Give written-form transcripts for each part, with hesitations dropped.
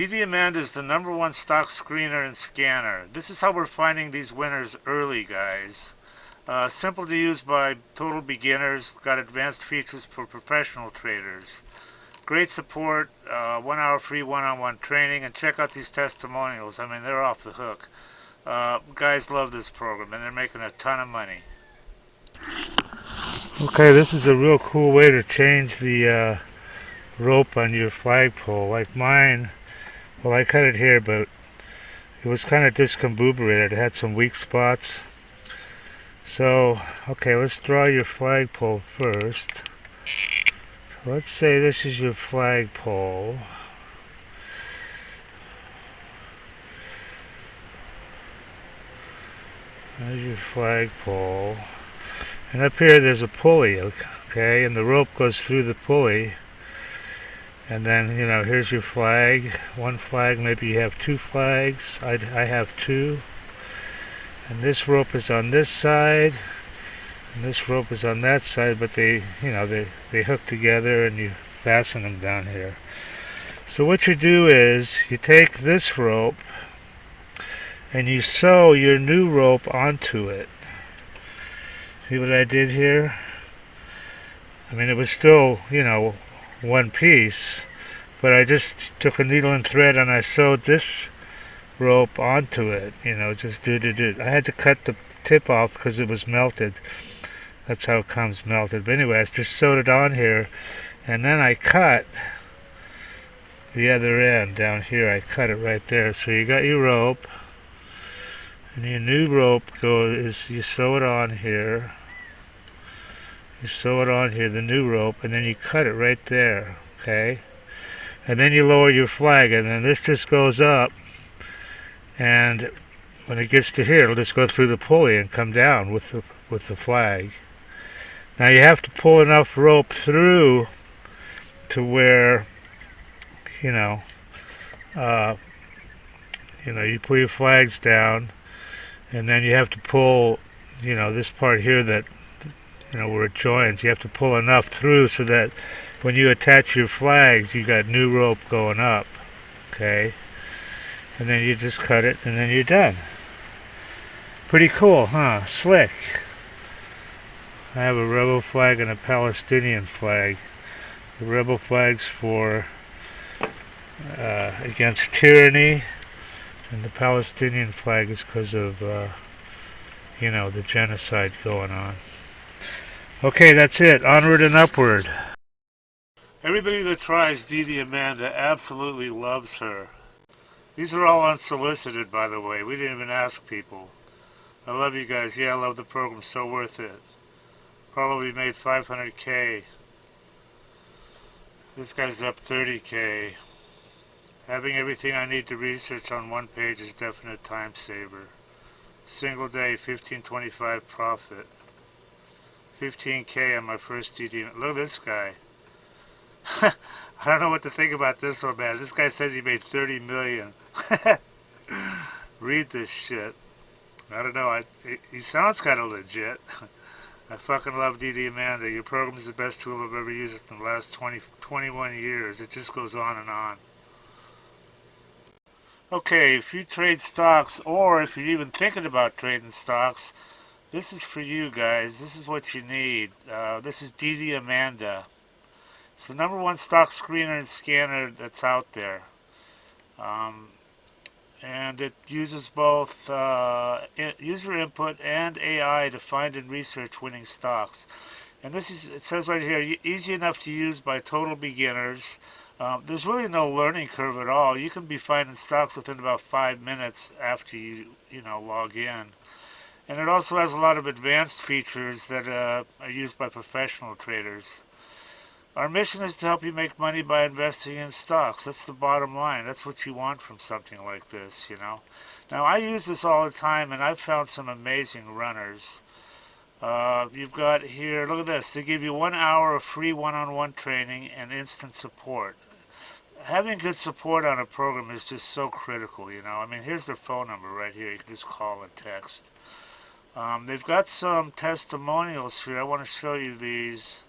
DDAmanda is the #1 stock screener and scanner. This is how we're finding these winners early, guys. Simple to use by total beginners. Got advanced features for professional traders. Great support, 1 hour free one-on-one training, and check out these testimonials. I mean, they're off the hook. Guys love this program, and they're making a ton of money. Okay, this is a real cool way to change the rope on your flagpole. Like mine, well, I cut it here, but it was kind of discombobulated. It had some weak spots. So, okay, let's draw your flagpole first. So let's say this is your flagpole. There's your flagpole. And up here there's a pulley, okay, and the rope goes through the pulley. And then, you know, here's your flag. One flag, maybe you have two flags. I have two. And this rope is on this side, and this rope is on that side, but they, you know, they hook together and you fasten them down here. So what you do is you take this rope and you sew your new rope onto it. See what I did here? I mean, it was still, you know, one piece, but I just took a needle and thread and I sewed this rope onto it, you know, just do. I had to cut the tip off because it was melted. That's how it comes melted. But anyway, I just sewed it on here, and then I cut the other end down here. I cut it right there. So you got your rope, and your new rope you sew it on here. You sew it on here, the new rope, and then you cut it right there, okay? And then you lower your flag, and then this just goes up. And when it gets to here, it'll just go through the pulley and come down with the flag. Now you have to pull enough rope through to where, you know, you pull your flags down, and then you have to pull, you know, this part here that, you know, where it joins. You have to pull enough through so that when you attach your flags, you got new rope going up, okay? And then you just cut it, and then you're done. Pretty cool, huh? Slick. I have a rebel flag and a Palestinian flag. The rebel flag's for against tyranny, and the Palestinian flag is because of, you know, the genocide going on. Okay, that's it. Onward and upward. Everybody that tries DDAmanda absolutely loves her. These are all unsolicited, by the way. We didn't even ask people. I love you guys. Yeah, I love the program. So worth it. Probably made 500K. This guy's up 30K. Having everything I need to research on one page is definite time saver. Single day, 1525 profit. 15K on my first DD. Look at this guy. I don't know what to think about this one, man. This guy says he made 30 million. Read this shit. I don't know. He sounds kind of legit. I fucking love DDAmanda. Your program is the best tool I've ever used in the last 21 years. It just goes on and on. Okay, if you trade stocks, or if you're even thinking about trading stocks, this is for you guys. This is what you need. This is DDAmanda. It's the #1 stock screener and scanner that's out there. And it uses both user input and AI to find and research winning stocks. And this is, it says right here, easy enough to use by total beginners. There's really no learning curve at all. You can be finding stocks within about 5 minutes after you log in. And it also has a lot of advanced features that are used by professional traders. Our mission is to help you make money by investing in stocks. That's the bottom line. That's what you want from something like this, you know. Now, I use this all the time, and I've found some amazing runners. You've got here, look at this. They give you 1 hour of free one-on-one training and instant support. Having good support on a program is just so critical, you know. I mean, here's their phone number right here. You can just call and text. They've got some testimonials here. I want to show you these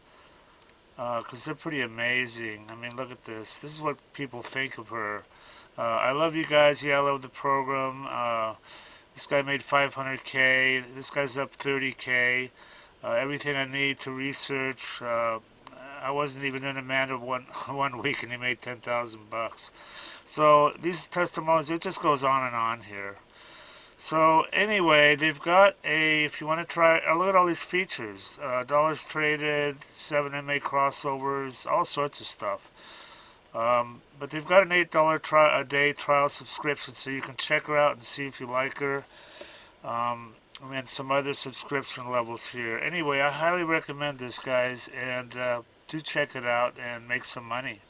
because they're pretty amazing. I mean, look at this. This is what people think of her. I love you guys. Yeah, I love the program. This guy made 500K. This guy's up 30K. Everything I need to research. I wasn't even in Amanda one week, and he made 10,000 bucks. So these testimonials, it just goes on and on here. So anyway, they've got if you want to try, look at all these features. Dollars traded, 7MA crossovers, all sorts of stuff. But they've got an $8 a day trial subscription, so you can check her out and see if you like her. And then some other subscription levels here. Anyway, I highly recommend this, guys, and do check it out and make some money.